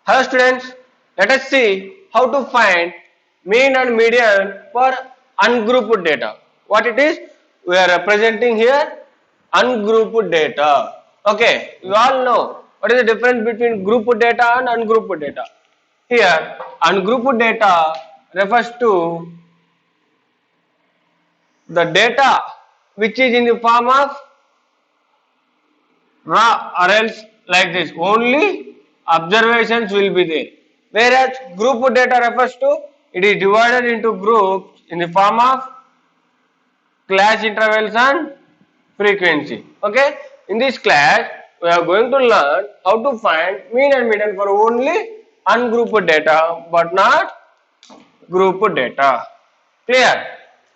Hello students, let us see how to find mean and median for ungrouped data. What it is? We are representing here ungrouped data. Okay, you all know what is the difference between grouped data and ungrouped data. Here, ungrouped data refers to the data which is in the form of raw or else like this only observations will be there, whereas group data refers to it is divided into groups in the form of class intervals and frequency. Okay, in this class we are going to learn how to find mean and median for only ungrouped data but not grouped data. Clear?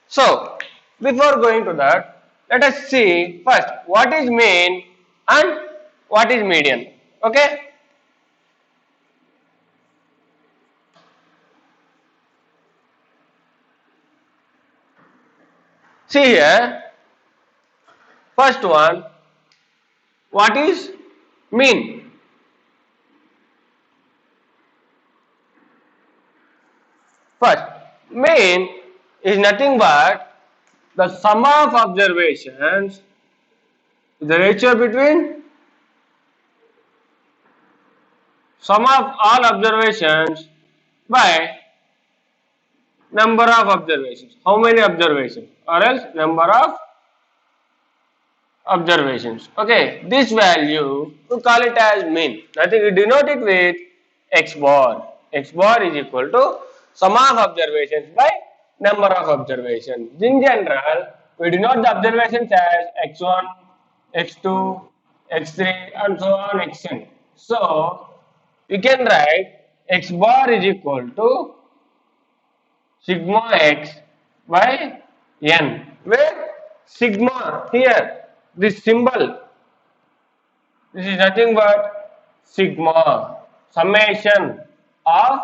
So before going to that, let us see first what is mean and what is median. Okay, see here, first one, what is mean? First, mean is nothing but the sum of observations, the ratio between sum of all observations by number of observations. How many observations? Or else number of observations. Okay, this value we call it as mean. Nothing, we denote it with x bar. X bar is equal to sum of observations by number of observations. In general, we denote the observations as x1, x2, x3 and so on xn. So, we can write x bar is equal to sigma x by n, where sigma here, this symbol, this is nothing but sigma, summation of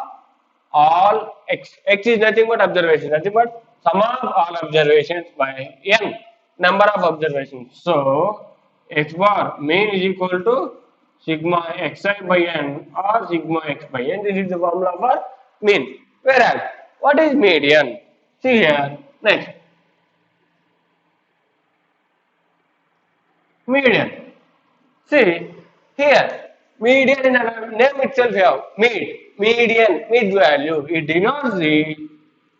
all x. X is nothing but observation, nothing but sum of all observations by n, number of observations. So, x bar mean is equal to sigma xi by n or sigma x by n. This is the formula for mean. Whereas, what is median? See here, next, median. See here, median in the name itself you have median, mid value. It denotes the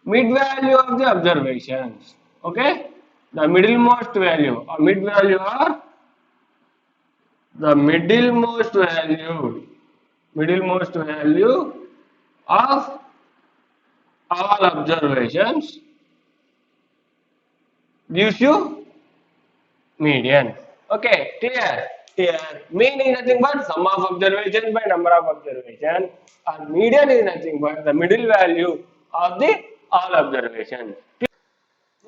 mid value of the observations. Okay, the middlemost value or mid value or the middlemost value of all observations gives you median. Okay, clear? Here, mean is nothing but sum of observations by number of observations, and median is nothing but the middle value of the all observations.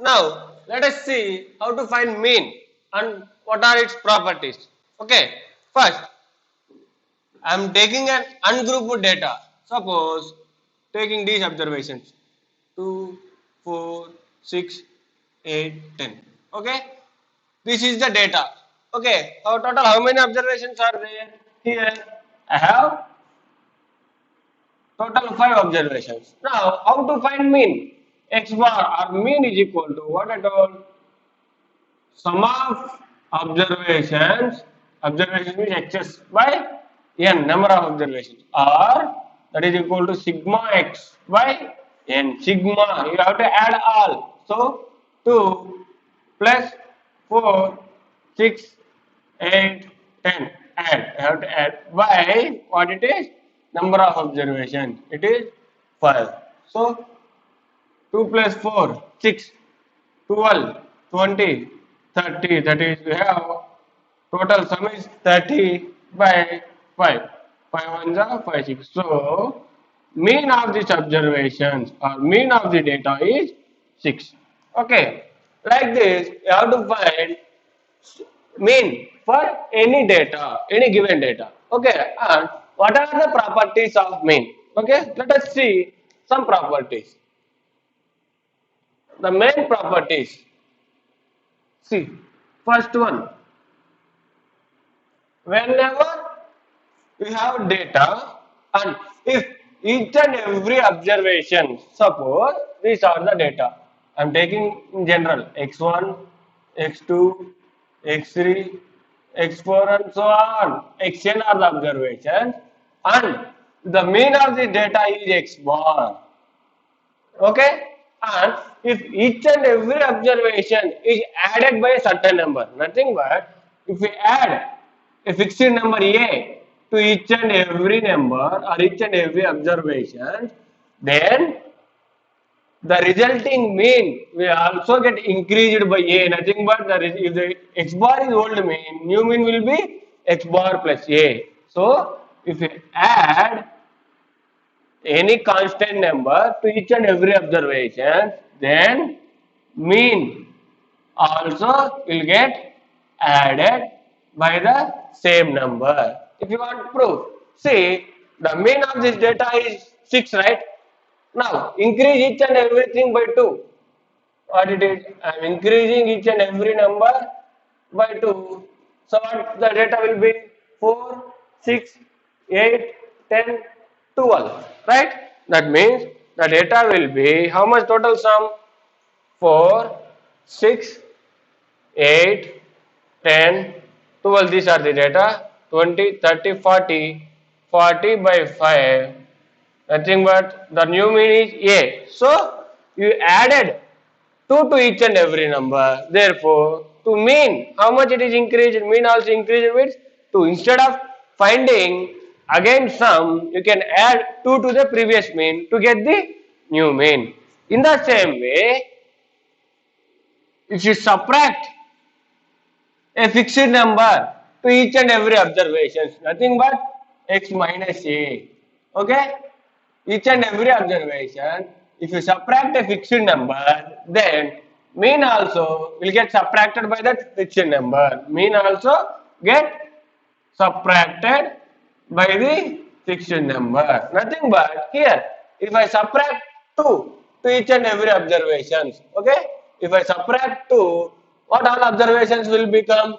Now, let us see how to find mean and what are its properties. Okay, first, I am taking an ungrouped data. Suppose taking these observations 2, 4, 6, 8, 10. Okay, this is the data. Okay, our total how many observations are there? Here I have total 5 observations. Now, how to find mean? X bar or mean is equal to what I told? Sum of observations, observations means x's by n, number of observations, or that is equal to sigma x by n. Sigma, you have to add all. So, 2 plus 4, 6, 8, 10. Add, you have to add by what it is? Number of observations. It is 5. So, 2 plus 4, 6, 12, 20, 30. That is, we have total sum is 30 by 5. 5 ones are 5, 6. So, mean of these observations or mean of the data is 6. Okay. Like this, you have to find mean for any data, any given data. Okay. And what are the properties of mean? Okay. Let us see some properties. The main properties. See, first one, whenever we have data And if each and every observation, suppose these are the data. I'm taking in general x1, x2, x3, x4 and so on. Xn are the observations and the mean of the data is x bar. Okay? And if each and every observation is added by a certain number, nothing but if we add a fixed number a to each and every number or each and every observation, then the resulting mean will also get increased by a. Nothing but if the x bar is old mean, new mean will be x bar plus a. So if we add any constant number to each and every observation, then mean also will get added by the same number. If you want proof, see the mean of this data is 6, right? Now increase each and everything by 2. What it is? I am increasing each and every number by 2. So what the data will be? 4, 6, 8, 10, 12. Right? That means the data will be how much total sum? 4, 6, 8, 10, 12. These are the data. 20, 30, 40. 40 by 5. Nothing but the new mean is A. So you added 2 to each and every number. Therefore, to mean how much it is increased, mean also increased with 2. Instead of finding again sum, you can add 2 to the previous mean to get the new mean. In the same way, if you subtract a fixed number to each and every observation, nothing but x minus a. Okay? Each and every observation, if you subtract a fixed number, then mean also will get subtracted by that fixed number. Mean also get subtracted by the fixed number. Nothing but here, if I subtract 2 to each and every observations, okay? If I subtract 2, what all observations will become?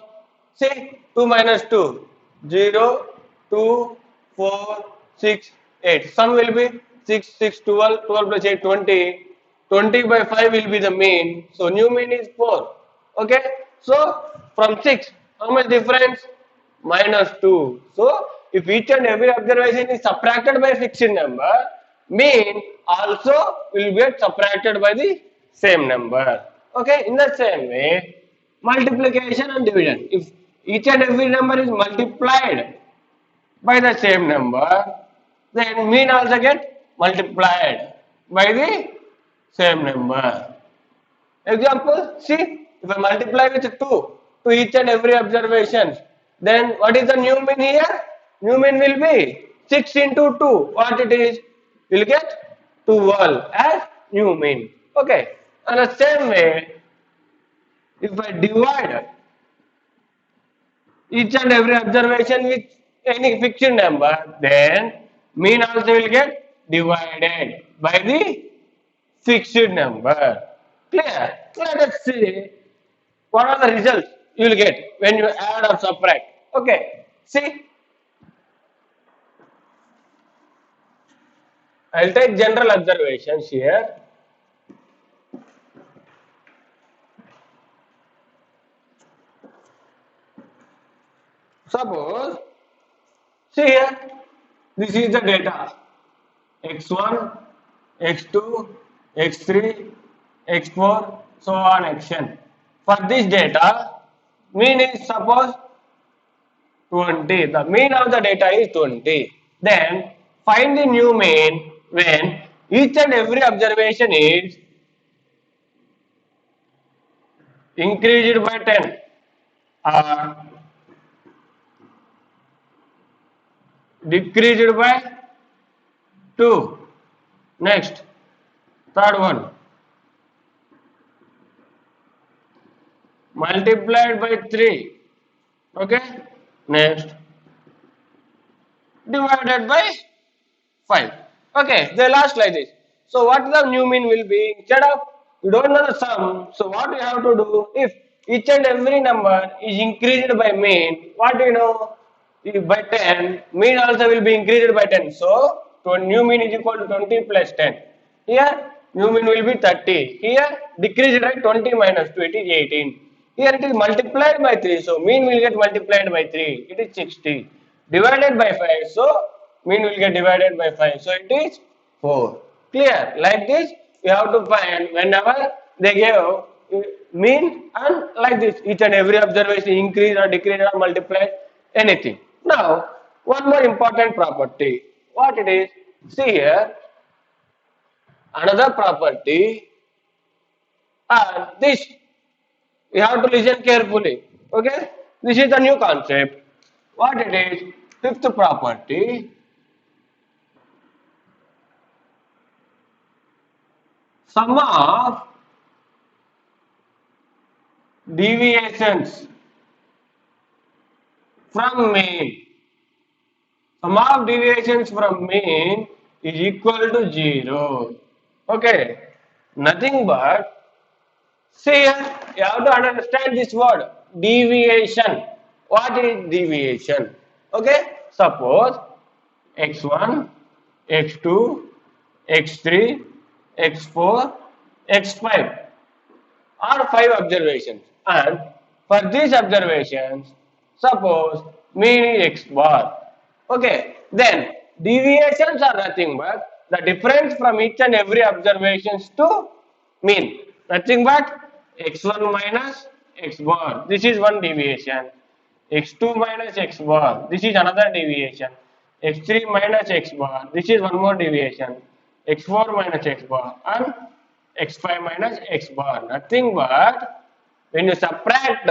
See, 2 minus 2, 0, 2, 4, 6, 8. Sum will be 6, 6, 12, 12 plus 8, 20. 20 by 5 will be the mean. So, new mean is 4. Okay. So, from 6, how much difference? Minus 2. So, if each and every observation is subtracted by a fixed number, mean also will get subtracted by the same number. Okay. In the same way, multiplication and division. If each and every number is multiplied by the same number, then mean also get multiplied by the same number. Example, see, if I multiply with 2 to each and every observation, then what is the new mean here? New mean will be 6 into 2. What it is? We'll get 12 as new mean. Okay. And the same way, if I divide each and every observation with any fixed number, then mean also will get divided by the fixed number. Clear? Let us see what are the results you will get when you add or subtract. Okay. See, I'll take general observations here. Suppose, see here, this is the data x1, x2, x3, x4, so on xn. For this data, mean is suppose 20. The mean of the data is 20. Then find the new mean when each and every observation is increased by 10 or decreased by 2. Next, third one, multiplied by 3. Okay. Next, divided by 5. Okay, they last like this. So what the new mean will be? Instead of you don't know the sum, so what you have to do? If each and every number is increased by mean, what do you know? if by 10, mean also will be increased by 10. So, new mean is equal to 20 plus 10. Here, new mean will be 30. Here, decreased right 20 minus 2, it is 18. Here it is multiplied by 3. So, mean will get multiplied by 3. It is 60. Divided by 5. So, mean will get divided by 5. So, it is 4. Clear? Like this, you have to find whenever they give mean and like this, each and every observation increase or decrease or multiply anything. Now, one more important property. What it is? See here, another property, and this you have to listen carefully. Okay? This is the new concept. What it is? Fifth property. Sum of deviations from mean. Sum of deviations from mean is equal to 0. Okay? Nothing but, see here, you have to understand this word, deviation. What is deviation? Okay? Suppose x1, x2, x3, x4, x5 are 5 observations, and for these observations, suppose mean is x bar. Okay, then deviations are nothing but the difference from each and every observations to mean. Nothing but x1 minus x bar. This is one deviation. x2 minus x bar. This is another deviation. x3 minus x bar. This is one more deviation. x4 minus x bar and x5 minus x bar. Nothing but when you subtract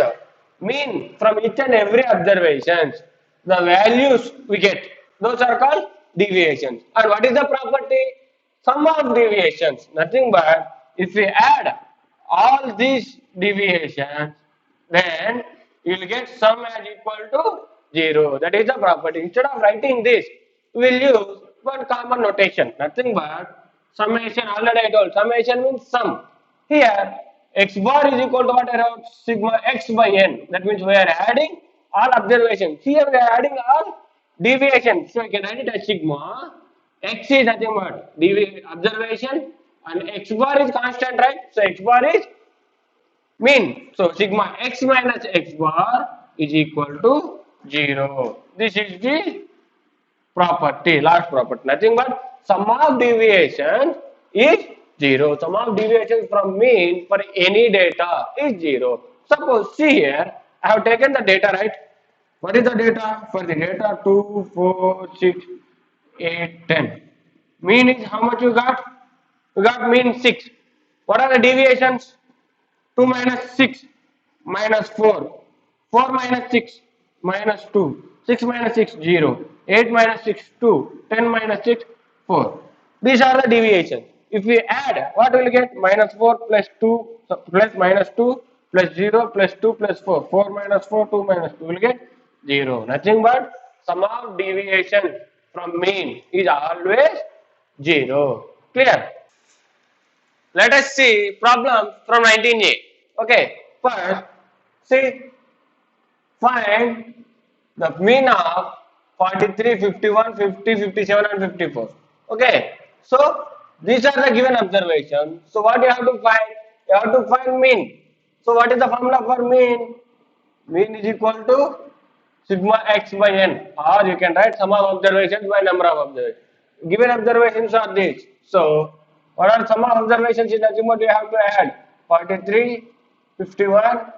mean from each and every observations, the values we get, those are called deviations. And what is the property? Sum of deviations. Nothing but if we add all these deviations, then you will get sum as equal to 0. That is the property. Instead of writing this, we will use one common notation. Nothing but summation. Already I told summation means sum. Here x bar is equal to what I wrote? Sigma x by n. That means we are adding all observations. Here we are adding all deviations. So we can write it as sigma. X is nothing but observation and x bar is constant, right? So x bar is mean. So sigma x minus x bar is equal to 0. This is the property, last property. Nothing but sum of deviation is 0. Sum of deviation from mean for any data is 0. Suppose, see here, I have taken the data, right? What is the data? For the data 2, 4, 6, 8, 10. Mean is how much you got? You got mean 6. What are the deviations? 2 minus 6 minus 4. 4 minus 6 minus 2. 6 minus 6 0. 8 minus 6 2. 10 minus 6 4. These are the deviations. If we add, what will we get? Minus 4 plus 2 plus minus 2 plus 0 plus 2 plus 4. 4 minus 4, 2 minus 2 will get 0. Nothing but sum of deviation from mean is always 0. Clear? Let us see problem from 19a. Okay, first, see, find the mean of 43, 51, 50, 57 and 54. Okay, so these are the given observations. So what you have to find? You have to find mean. So what is the formula for mean? Mean is equal to sigma x by n, or you can write sum of observations by number of observations. Given observations are these. So what are sum of observations in azimuth? You have to add 43, 51,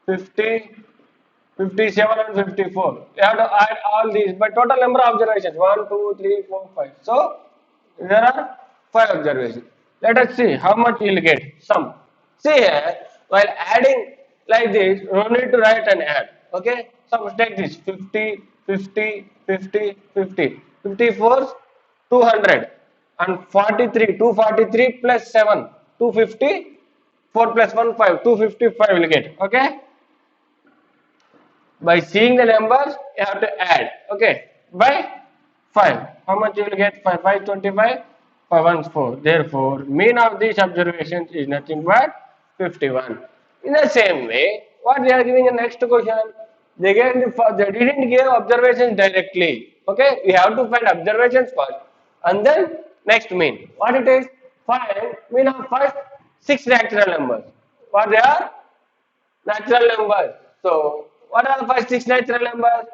50, 57 and 54. You have to add all these by total number of observations 1, 2, 3, 4, 5. So there are 5 observations. Let us see how much you will get. Sum. See here, while adding like this, no need to write and add. Okay? So take this 50, 50, 50, 50. 54, 200 and 43, 243 plus 7, 250, 4 plus 1, 5, 255 will get. Okay? By seeing the numbers, you have to add. Okay? By 5. How much you will get? 5, 5, 25, 5 ones 4. Therefore, mean of these observations is nothing but 51. In the same way, what they are giving in the next question? They didn't give observations directly. Okay, we have to find observations first, and then next mean. What it is? Find mean of first six natural numbers. What they are? Natural numbers. So, what are the first six natural numbers?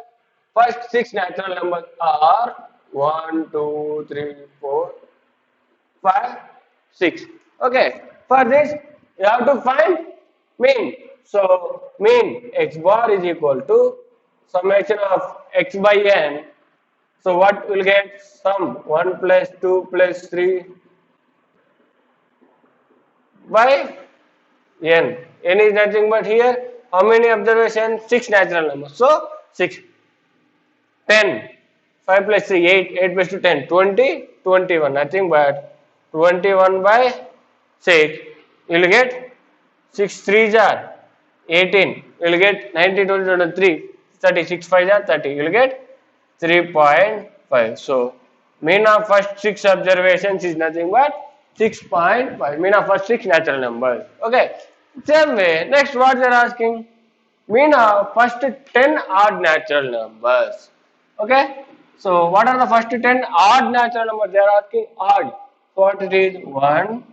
First six natural numbers are 1, 2, 3, 4, 5, 6. Okay. For this, you have to find mean. So, mean x bar is equal to summation of x by n. So, what will get? Sum 1 plus 2 plus 3 by n. N is nothing but here. How many observations? 6 natural numbers. So, 6. 10. 5 plus 3, 8. 8 plus 2, 10. 20. 21. Nothing but 21 by 6. You will get 6 3s are 18. You will get 90, 20, 23. 36 5s are 30. You will get 3.5. So, mean of first 6 observations is nothing but 6.5. Mean of first 6 natural numbers. Okay. Same way, next what they are asking? Mean of first 10 odd natural numbers. Okay. So, what are the first 10 odd natural numbers? They are asking odd. So, what it is? 1,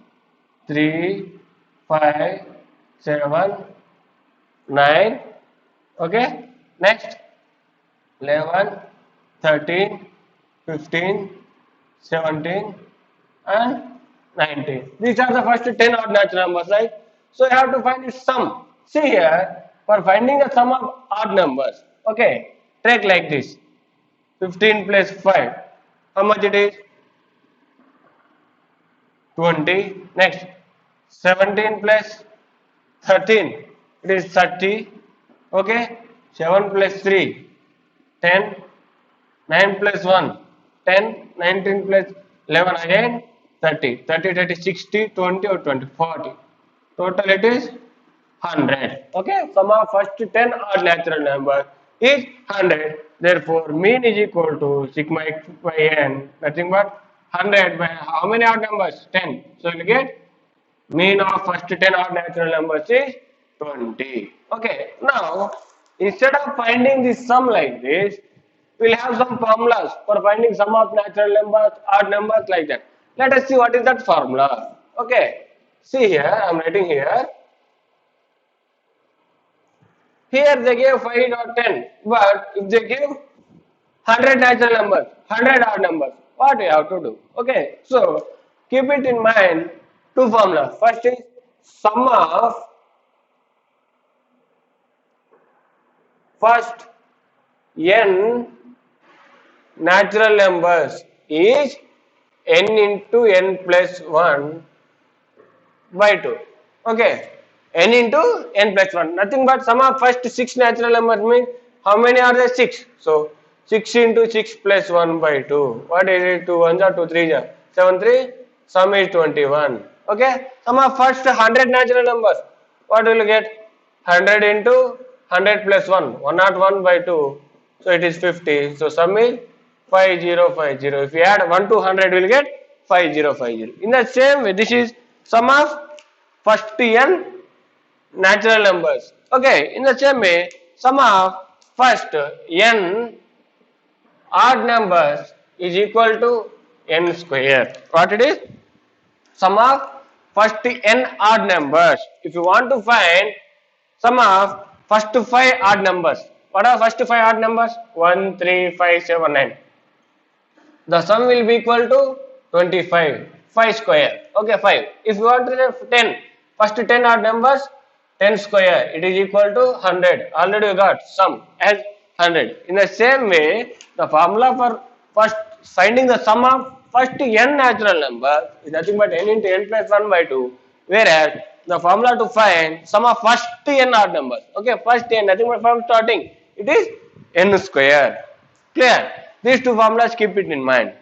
3, 5, 7, 9. Okay. Next, 11, 13, 15, 17, and 19. These are the first 10 odd natural numbers, right? So you have to find its sum. See here, for finding the sum of odd numbers, okay, take like this. 15 plus 5. How much it is? 20. Next, 17 plus 13. It is 30. Okay. 7 plus 3. 10. 9 plus 1. 10. 19 plus 11 again. 30. 30, 30, 60, 20 or 20, 40. Total it is 100. Okay. Sum of first 10 odd natural number is 100. Therefore, mean is equal to sigma x by n. Nothing but 100 by how many odd numbers? 10. So, you will get mean of first 10 odd natural numbers is 20. Okay. Now, instead of finding the sum like this, we will have some formulas for finding sum of natural numbers, odd numbers like that. Let us see what is that formula. Okay. See here, I am writing here. Here they gave 5 or 10, but if they give 100 natural numbers, 100 odd numbers, what we have to do? Okay, so keep it in mind, two formulas. First is sum of first n natural numbers is n into n plus 1 by 2. Okay, n into n plus 1. Nothing but sum of first 6 natural numbers means how many are there? 6. So, 6 into 6 plus 1 by 2. What is it? 2 1s are 2 3s are 7 3. Sum is 21. Okay, sum of first 100 natural numbers. What will you get? 100 into 100 plus 1. 101 by 2. So, it is 50. So, sum is 5050. If you add 1 to 100, we will get 5050. In the same way, this is sum of first n natural numbers. Okay, in the same way, sum of first n odd numbers is equal to n square. What it is? Sum of first n odd numbers. If you want to find sum of first 5 odd numbers, what are first 5 odd numbers? 1, 3, 5, 7, 9. The sum will be equal to 25. 5 square. Okay, 5. If you want to get 10, first 10 odd numbers, 10 square, it is equal to 100. Already you got sum as 100. In the same way, the formula for first finding the sum of first n natural number is nothing but n into n plus 1 by 2. Whereas the formula to find sum of first n odd numbers, okay, first n, nothing but from starting, it is n square. Clear? These two formulas, keep it in mind.